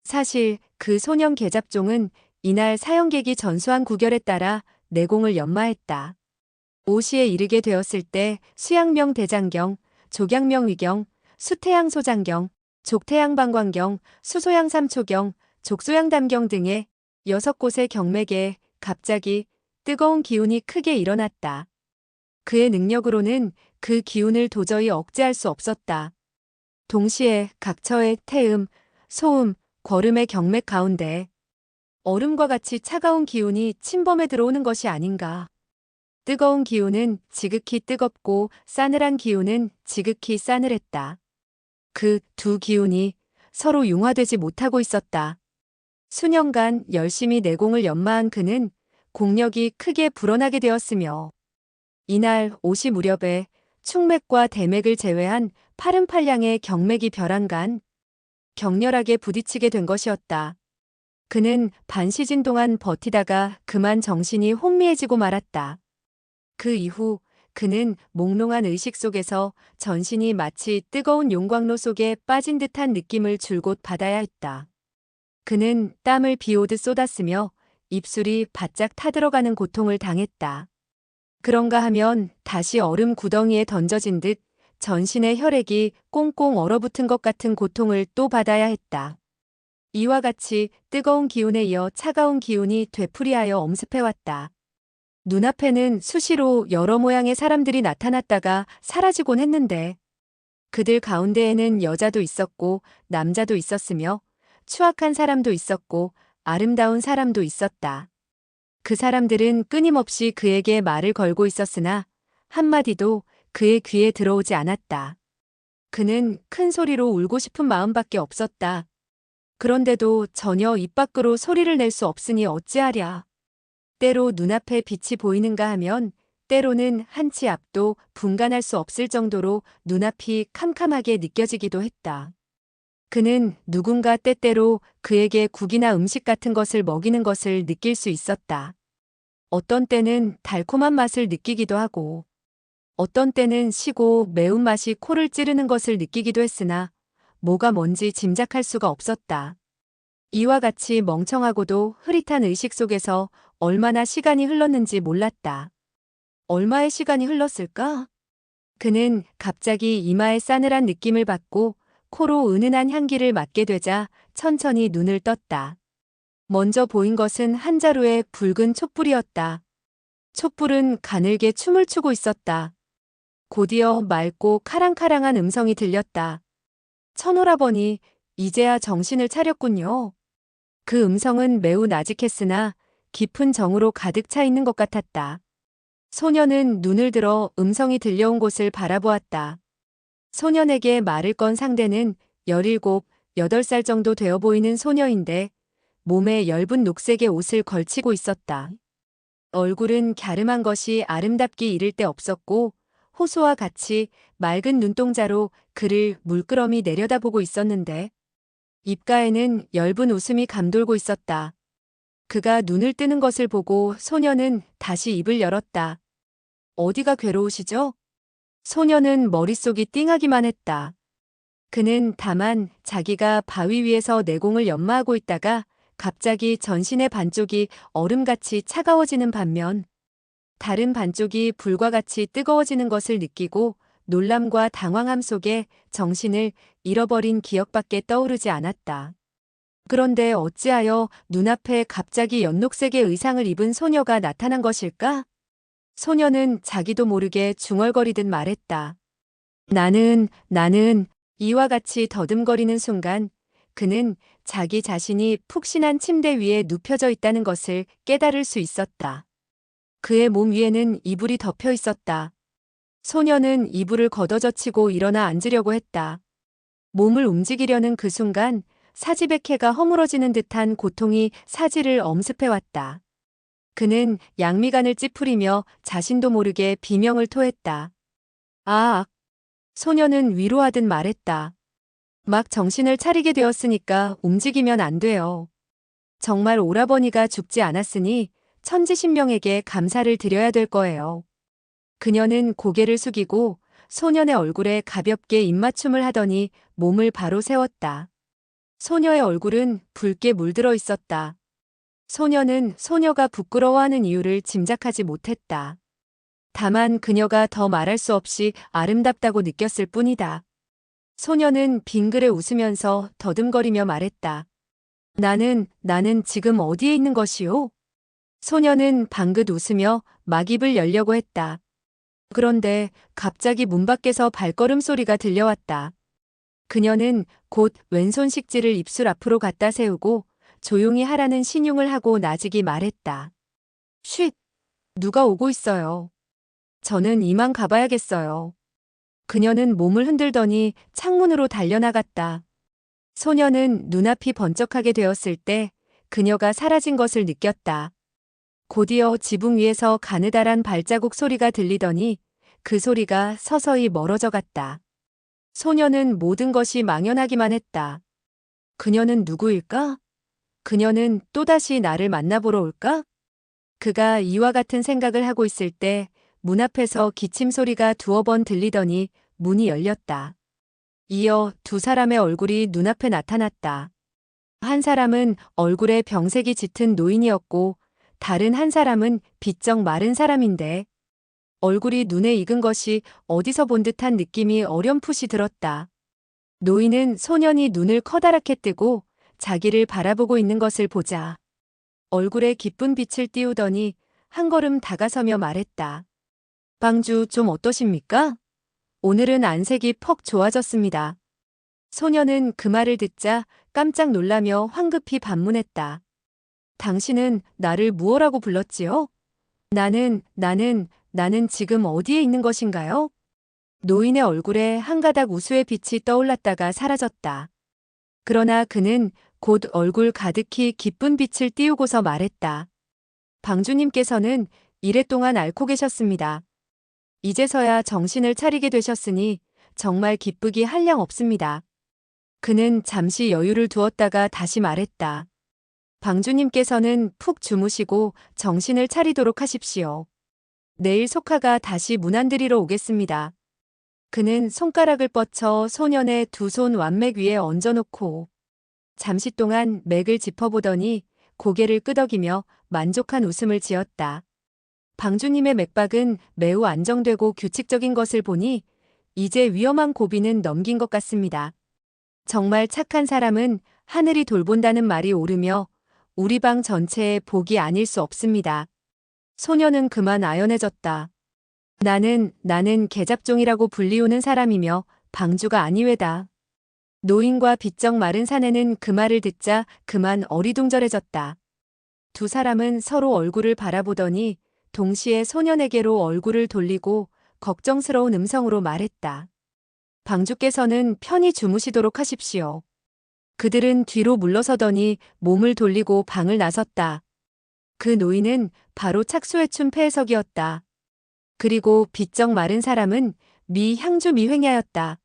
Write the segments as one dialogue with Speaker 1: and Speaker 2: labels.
Speaker 1: 사실 그 소년 계잡종은 이날 사형객이 전수한 구결에 따라 내공을 연마했다. 오시에 이르게 되었을 때 수양명 대장경, 족양명 위경, 수태양 소장경, 족태양 방광경, 수소양 삼초경, 족소양 담경 등의 6곳의 경맥에 갑자기 뜨거운 기운이 크게 일어났다. 그의 능력으로는 그 기운을 도저히 억제할 수 없었다. 동시에 각처의 태음, 소음, 거름의 경맥 가운데 얼음과 같이 차가운 기운이 침범해 들어오는 것이 아닌가. 뜨거운 기운은 지극히 뜨겁고 싸늘한 기운은 지극히 싸늘했다. 그 두 기운이 서로 융화되지 못하고 있었다. 수년간 열심히 내공을 연마한 그는 공력이 크게 불어나게 되었으며 이날 오시 무렵에 충맥과 대맥을 제외한 88량의 경맥이 벼랑간 격렬하게 부딪히게 된 것이었다. 그는 반시진 동안 버티다가 그만 정신이 혼미해지고 말았다. 그 이후 그는 몽롱한 의식 속에서 전신이 마치 뜨거운 용광로 속에 빠진 듯한 느낌을 줄곧 받아야 했다. 그는 땀을 비오듯 쏟았으며 입술이 바짝 타들어가는 고통을 당했다. 그런가 하면 다시 얼음 구덩이에 던져진 듯 전신의 혈액이 꽁꽁 얼어붙은 것 같은 고통을 또 받아야 했다. 이와 같이 뜨거운 기운에 이어 차가운 기운이 되풀이하여 엄습해왔다. 눈앞에는 수시로 여러 모양의 사람들이 나타났다가 사라지곤 했는데 그들 가운데에는 여자도 있었고 남자도 있었으며 추악한 사람도 있었고 아름다운 사람도 있었다. 그 사람들은 끊임없이 그에게 말을 걸고 있었으나 한마디도 그의 귀에 들어오지 않았다. 그는 큰 소리로 울고 싶은 마음밖에 없었다. 그런데도 전혀 입 밖으로 소리를 낼 수 없으니 어찌하랴. 때로 눈앞에 빛이 보이는가 하면 때로는 한치 앞도 분간할 수 없을 정도로 눈앞이 캄캄하게 느껴지기도 했다. 그는 누군가 때때로 그에게 국이나 음식 같은 것을 먹이는 것을 느낄 수 있었다. 어떤 때는 달콤한 맛을 느끼기도 하고 어떤 때는 시고 매운맛이 코를 찌르는 것을 느끼기도 했으나 뭐가 뭔지 짐작할 수가 없었다. 이와 같이 멍청하고도 흐릿한 의식 속에서 얼마나 시간이 흘렀는지 몰랐다. 얼마의 시간이 흘렀을까? 그는 갑자기 이마에 싸늘한 느낌을 받고 코로 은은한 향기를 맡게 되자 천천히 눈을 떴다. 먼저 보인 것은 한 자루의 붉은 촛불이었다. 촛불은 가늘게 춤을 추고 있었다. 곧이어 맑고 카랑카랑한 음성이 들렸다. 천오라버니, 이제야 정신을 차렸군요. 그 음성은 매우 나직했으나 깊은 정으로 가득 차 있는 것 같았다. 소녀는 눈을 들어 음성이 들려온 곳을 바라보았다. 소년에게 말을 건 상대는 17, 8살 정도 되어 보이는 소녀인데 몸에 엷은 녹색의 옷을 걸치고 있었다. 얼굴은 갸름한 것이 아름답기 이를 데 없었고 호수와 같이 맑은 눈동자로 그를 물끄러미 내려다보고 있었는데 입가에는 엷은 웃음이 감돌고 있었다. 그가 눈을 뜨는 것을 보고 소녀는 다시 입을 열었다. 어디가 괴로우시죠? 소녀는 머릿속이 띵하기만 했다. 그는 다만 자기가 바위 위에서 내공을 연마하고 있다가 갑자기 전신의 반쪽이 얼음같이 차가워지는 반면 다른 반쪽이 불과 같이 뜨거워지는 것을 느끼고 놀람과 당황함 속에 정신을 잃어버린 기억밖에 떠오르지 않았다. 그런데 어찌하여 눈앞에 갑자기 연녹색의 의상을 입은 소녀가 나타난 것일까? 소녀는 자기도 모르게 중얼거리듯 말했다. 나는 이와 같이 더듬거리는 순간 그는 자기 자신이 푹신한 침대 위에 눕혀져 있다는 것을 깨달을 수 있었다. 그의 몸 위에는 이불이 덮여 있었다. 소녀는 이불을 걷어젖히고 일어나 앉으려고 했다. 몸을 움직이려는 그 순간 사지백해가 허물어지는 듯한 고통이 사지를 엄습해왔다. 그는 양미간을 찌푸리며 자신도 모르게 비명을 토했다. 아! 소녀는 위로하듯 말했다. 막 정신을 차리게 되었으니까 움직이면 안 돼요. 정말 오라버니가 죽지 않았으니 천지신명에게 감사를 드려야 될 거예요. 그녀는 고개를 숙이고 소년의 얼굴에 가볍게 입맞춤을 하더니 몸을 바로 세웠다. 소녀의 얼굴은 붉게 물들어 있었다. 소녀는 소녀가 부끄러워하는 이유를 짐작하지 못했다. 다만 그녀가 더 말할 수 없이 아름답다고 느꼈을 뿐이다. 소녀는 빙그레 웃으면서 더듬거리며 말했다. 나는 지금 어디에 있는 것이오? 소녀는 방긋 웃으며 막 입을 열려고 했다. 그런데 갑자기 문 밖에서 발걸음 소리가 들려왔다. 그녀는 곧 왼손 식지를 입술 앞으로 갖다 세우고 조용히 하라는 신용을 하고 나직이 말했다. 쉿! 누가 오고 있어요. 저는 이만 가봐야겠어요. 그녀는 몸을 흔들더니 창문으로 달려나갔다. 소녀는 눈앞이 번쩍하게 되었을 때 그녀가 사라진 것을 느꼈다. 곧이어 지붕 위에서 가느다란 발자국 소리가 들리더니 그 소리가 서서히 멀어져 갔다. 소녀는 모든 것이 망연하기만 했다. 그녀는 누구일까? 그녀는 또다시 나를 만나보러 올까? 그가 이와 같은 생각을 하고 있을 때 문 앞에서 기침 소리가 두어 번 들리더니 문이 열렸다. 이어 두 사람의 얼굴이 눈앞에 나타났다. 한 사람은 얼굴에 병색이 짙은 노인이었고 다른 한 사람은 비쩍 마른 사람인데 얼굴이 눈에 익은 것이 어디서 본 듯한 느낌이 어렴풋이 들었다. 노인은 소년이 눈을 커다랗게 뜨고 자기를 바라보고 있는 것을 보자 얼굴에 기쁜 빛을 띄우더니 한 걸음 다가서며 말했다. 방주 좀 어떠십니까? 오늘은 안색이 퍽 좋아졌습니다. 소녀는 그 말을 듣자 깜짝 놀라며 황급히 반문했다. 당신은 나를 무엇라고 불렀지요? 나는 지금 어디에 있는 것인가요? 노인의 얼굴에 한 가닥 우수의 빛이 떠올랐다가 사라졌다. 그러나 그는 곧 얼굴 가득히 기쁜 빛을 띄우고서 말했다. 방주님께서는 이랫동안 앓고 계셨습니다. 이제서야 정신을 차리게 되셨으니 정말 기쁘기 한량 없습니다. 그는 잠시 여유를 두었다가 다시 말했다. 방주님께서는 푹 주무시고 정신을 차리도록 하십시오. 내일 소카가 다시 문안드리러 오겠습니다. 그는 손가락을 뻗쳐 소년의 두 손 완맥 위에 얹어놓고 잠시 동안 맥을 짚어보더니 고개를 끄덕이며 만족한 웃음을 지었다. 방주님의 맥박은 매우 안정되고 규칙적인 것을 보니 이제 위험한 고비는 넘긴 것 같습니다. 정말 착한 사람은 하늘이 돌본다는 말이 옳으며 우리 방 전체의 복이 아닐 수 없습니다. 소녀는 그만 아연해졌다. 나는 계잡종이라고 불리우는 사람이며 방주가 아니외다. 노인과 비쩍 마른 사내는 그 말을 듣자 그만 어리둥절해졌다. 두 사람은 서로 얼굴을 바라보더니 동시에 소년에게로 얼굴을 돌리고 걱정스러운 음성으로 말했다. 방주께서는 편히 주무시도록 하십시오. 그들은 뒤로 물러서더니 몸을 돌리고 방을 나섰다. 그 노인은 바로 착수해춘 폐해석이었다. 그리고 비쩍 마른 사람은 미향주 미횡야였다.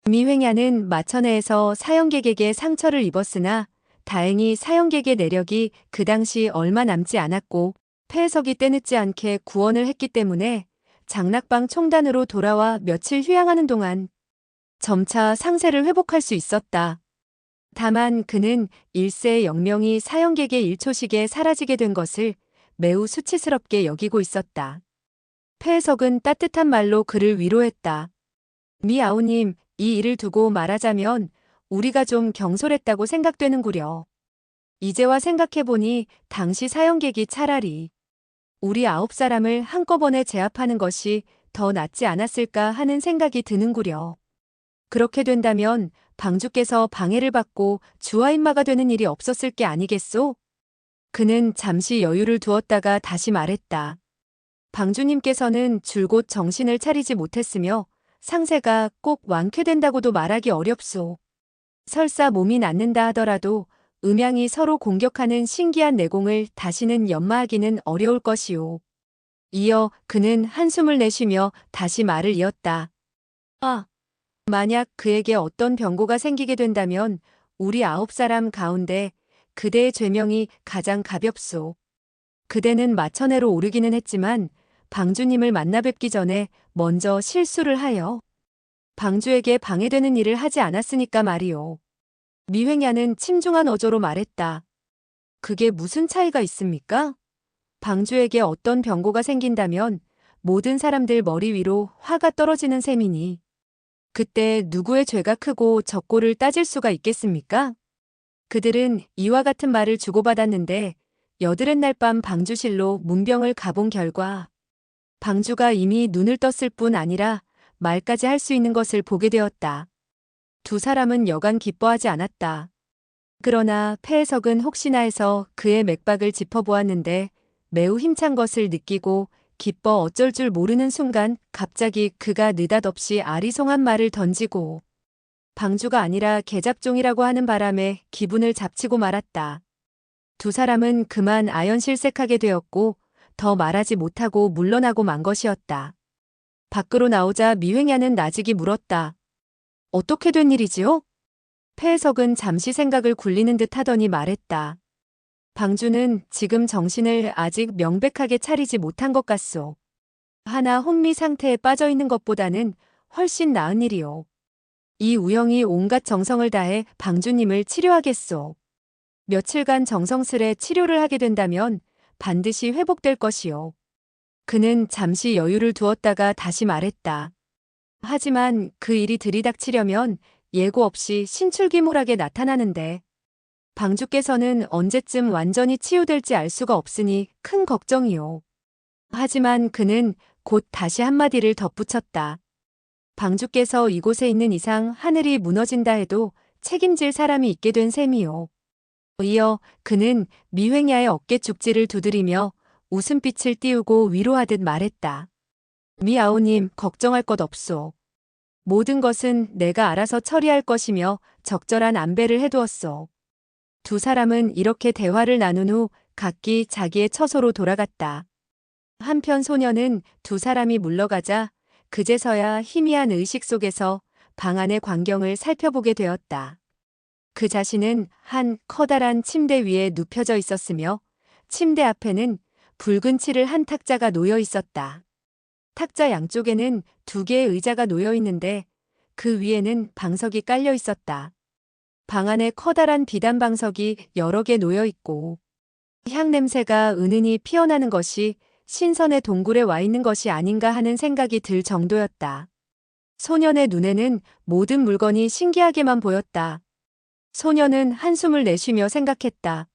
Speaker 1: 미횡야는 마천회에서 사형객에게 상처를 입었으나 다행히 사형객의 내력이 그 당시 얼마 남지 않았고 폐해석이 때늦지 않게 구원을 했기 때문에 장락방 총단으로 돌아와 며칠 휴양하는 동안 점차 상세를 회복할 수 있었다. 다만 그는 일세의 영명이 사형객의 일초식에 사라지게 된 것을 매우 수치스럽게 여기고 있었다. 폐해석은 따뜻한 말로 그를 위로했다. 미아우님, 이 일을 두고 말하자면 우리가 좀 경솔했다고 생각되는구려. 이제와 생각해보니 당시 사형객이 차라리 우리 9사람을 한꺼번에 제압하는 것이 더 낫지 않았을까 하는 생각이 드는구려. 그렇게 된다면 방주께서 방해를 받고 주화인마가 되는 일이 없었을 게 아니겠소? 그는 잠시 여유를 두었다가 다시 말했다. 방주님께서는 줄곧 정신을 차리지 못했으며 상세가 꼭 완쾌된다고도 말하기 어렵소. 설사 몸이 낫는다 하더라도 음양이 서로 공격하는 신기한 내공을 다시는 연마하기는 어려울 것이오. 이어 그는 한숨을 내쉬며 다시 말을 이었다. 만약 그에게 어떤 병고가 생기게 된다면 우리 9사람 가운데 그대의 죄명이 가장 가볍소. 그대는 마천회로 오르기는 했지만 방주님을 만나 뵙기 전에 먼저 실수를 하여 방주에게 방해되는 일을 하지 않았으니까 말이오. 미획야는 침중한 어조로 말했다. 그게 무슨 차이가 있습니까? 방주에게 어떤 병고가 생긴다면 모든 사람들 머리 위로 화가 떨어지는 셈이니 그때 누구의 죄가 크고 적고를 따질 수가 있겠습니까? 그들은 이와 같은 말을 주고받았는데 여드렛 날 밤 방주실로 문병을 가본 결과 방주가 이미 눈을 떴을 뿐 아니라 말까지 할 수 있는 것을 보게 되었다. 두 사람은 여간 기뻐하지 않았다. 그러나 폐해석은 혹시나 해서 그의 맥박을 짚어보았는데 매우 힘찬 것을 느끼고 기뻐 어쩔 줄 모르는 순간 갑자기 그가 느닷없이 아리송한 말을 던지고 방주가 아니라 계잡종이라고 하는 바람에 기분을 잡치고 말았다. 두 사람은 그만 아연실색하게 되었고 더 말하지 못하고 물러나고 만 것이었다. 밖으로 나오자 미획야는 나직이 물었다. 어떻게 된 일이지요? 폐해석은 잠시 생각을 굴리는 듯 하더니 말했다. 방주는 지금 정신을 아직 명백하게 차리지 못한 것 같소. 하나 혼미 상태에 빠져 있는 것보다는 훨씬 나은 일이오. 이 우영이 온갖 정성을 다해 방주님을 치료하겠소. 며칠간 정성스레 치료를 하게 된다면 반드시 회복될 것이오. 그는 잠시 여유를 두었다가 다시 말했다. 하지만 그 일이 들이닥치려면 예고 없이 신출귀몰하게 나타나는데 방주께서는 언제쯤 완전히 치유될지 알 수가 없으니 큰 걱정이오. 하지만 그는 곧 다시 한마디를 덧붙였다. 방주께서 이곳에 있는 이상 하늘이 무너진다 해도 책임질 사람이 있게 된 셈이오. 이어 그는 미획야의 어깨 죽지를 두드리며 웃음빛을 띄우고 위로하듯 말했다. 미아오님, 걱정할 것 없소. 모든 것은 내가 알아서 처리할 것이며 적절한 안배를 해두었소. 두 사람은 이렇게 대화를 나눈 후 각기 자기의 처소로 돌아갔다. 한편 소녀는 두 사람이 물러가자 그제서야 희미한 의식 속에서 방 안의 광경을 살펴보게 되었다. 그 자신은 한 커다란 침대 위에 눕혀져 있었으며 침대 앞에는 붉은 칠을 한 탁자가 놓여 있었다. 탁자 양쪽에는 두 개의 의자가 놓여 있는데 그 위에는 방석이 깔려 있었다. 방 안에 커다란 비단 방석이 여러 개 놓여 있고 향 냄새가 은은히 피어나는 것이 신선의 동굴에 와 있는 것이 아닌가 하는 생각이 들 정도였다. 소년의 눈에는 모든 물건이 신기하게만 보였다. 소년은 한숨을 내쉬며 생각했다.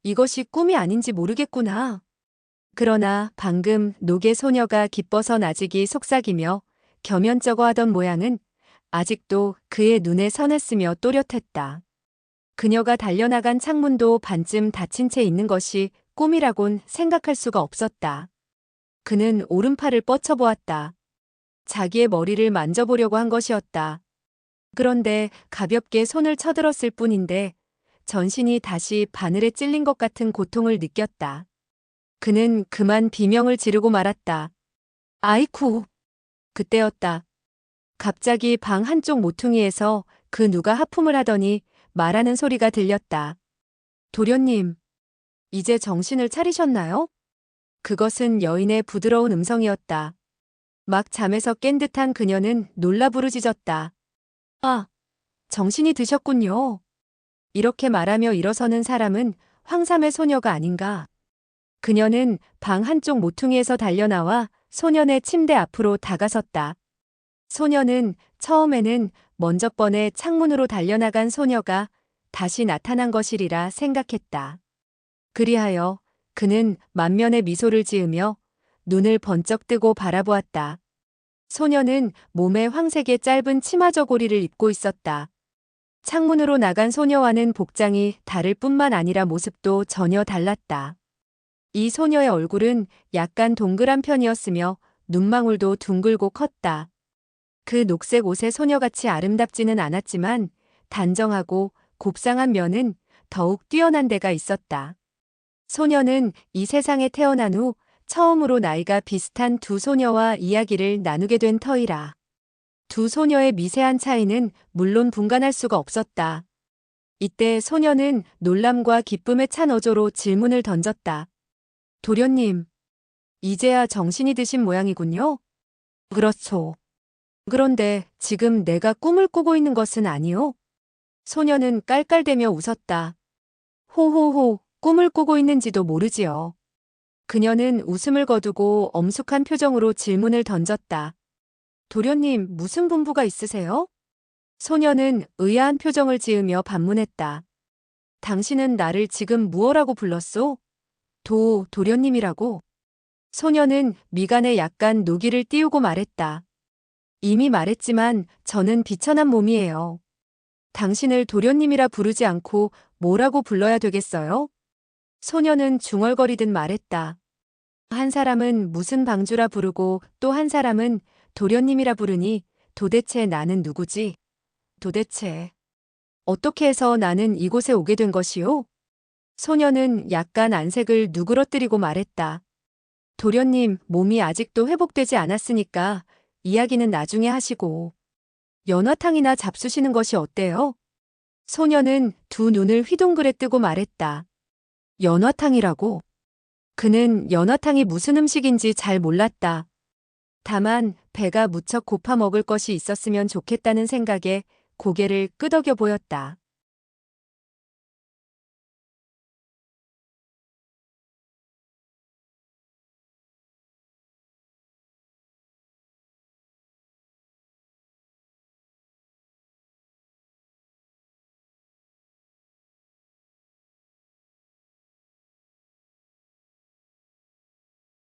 Speaker 1: 이것이 꿈이 아닌지 모르겠구나. 그러나 방금 녹의 소녀가 기뻐서 나직이 속삭이며 겸연쩍어 하던 모양은 아직도 그의 눈에 선했으며 또렷했다. 그녀가 달려나간 창문도 반쯤 닫힌 채 있는 것이 꿈이라곤 생각할 수가 없었다. 그는 오른팔을 뻗쳐보았다. 자기의 머리를 만져보려고 한 것이었다. 그런데 가볍게 손을 쳐들었을 뿐인데 전신이 다시 바늘에 찔린 것 같은 고통을 느꼈다. 그는 그만 비명을 지르고 말았다. 아이쿠! 그때였다. 갑자기 방 한쪽 모퉁이에서 그 누가 하품을 하더니 말하는 소리가 들렸다. 도련님, 이제 정신을 차리셨나요? 그것은 여인의 부드러운 음성이었다. 막 잠에서 깬 듯한 그녀는 놀라 부르짖었다. 아, 정신이 드셨군요. 이렇게 말하며 일어서는 사람은 황삼의 소녀가 아닌가. 그녀는 방 한쪽 모퉁이에서 달려나와 소년의 침대 앞으로 다가섰다. 소녀는 처음에는 먼저 번에 창문으로 달려나간 소녀가 다시 나타난 것이리라 생각했다. 그리하여 그는 만면에 미소를 지으며 눈을 번쩍 뜨고 바라보았다. 소녀는 몸에 황색의 짧은 치마 저고리를 입고 있었다. 창문으로 나간 소녀와는 복장이 다를 뿐만 아니라 모습도 전혀 달랐다. 이 소녀의 얼굴은 약간 동그란 편이었으며 눈망울도 둥글고 컸다. 그 녹색 옷의 소녀같이 아름답지는 않았지만 단정하고 곱상한 면은 더욱 뛰어난 데가 있었다. 소녀는 이 세상에 태어난 후 처음으로 나이가 비슷한 두 소녀와 이야기를 나누게 된 터이라. 두 소녀의 미세한 차이는 물론 분간할 수가 없었다. 이때 소녀는 놀람과 기쁨에 찬 어조로 질문을 던졌다. 도련님, 이제야 정신이 드신 모양이군요. 그렇소. 그런데 지금 내가 꿈을 꾸고 있는 것은 아니오? 소녀는 깔깔대며 웃었다. 호호호, 꿈을 꾸고 있는지도 모르지요. 그녀는 웃음을 거두고 엄숙한 표정으로 질문을 던졌다. 도련님, 무슨 분부가 있으세요? 소녀는 의아한 표정을 지으며 반문했다. 당신은 나를 지금 무엇라고 불렀소? 도련님이라고. 소녀는 미간에 약간 노기를 띄우고 말했다. 이미 말했지만 저는 비천한 몸이에요. 당신을 도련님이라 부르지 않고 뭐라고 불러야 되겠어요? 소녀는 중얼거리듯 말했다. 한 사람은 무슨 방주라 부르고 또 한 사람은 도련님이라 부르니 도대체 나는 누구지? 도대체 어떻게 해서 나는 이곳에 오게 된 것이오? 소녀는 약간 안색을 누그러뜨리고 말했다. 도련님, 몸이 아직도 회복되지 않았으니까 이야기는 나중에 하시고 연화탕이나 잡수시는 것이 어때요? 소녀는 두 눈을 휘둥그레 뜨고 말했다. 연화탕이라고? 그는 연화탕이 무슨 음식인지 잘 몰랐다. 다만 배가 무척 고파 먹을 것이 있었으면 좋겠다는 생각에 고개를 끄덕여 보였다.